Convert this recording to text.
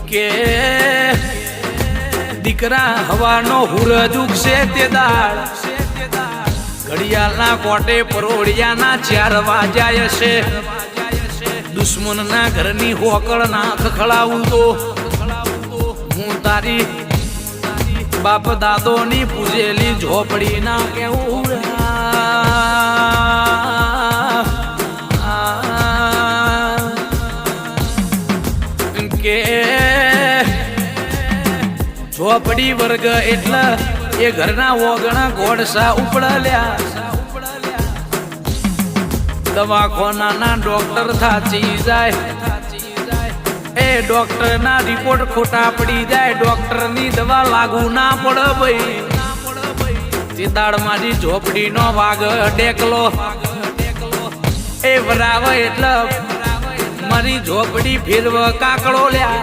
કે દીકરા હવાનો હુરજ ઉગશે તે દાળ ઘડિયાળના કોટે પરોડિયાના 4 વાગ્યા હશે દુશ્મનના ઘરની હોકળ ના ખખડાવું તો હું તારી બાપ દાદોની પૂજેલી ઝોપડી ના કેવું કે ઝોપડી વર્ગ એટલે એ ઘરના ઓગણા ગોળસા ઉપડલ્યા દવાખાનાના ડોક્ટર થાચી જાય એ ડોક્ટર ના રિપોર્ટ ખોટા પડી જાય ડોક્ટર ની દવા લાગુ ના પડે ભાઈ તે દાડ મારી ઝોપડી નો વાગ ડેકલો એ વરાવ એટલે મારી ઝોપડી ફેરવ કાકડો લ્યા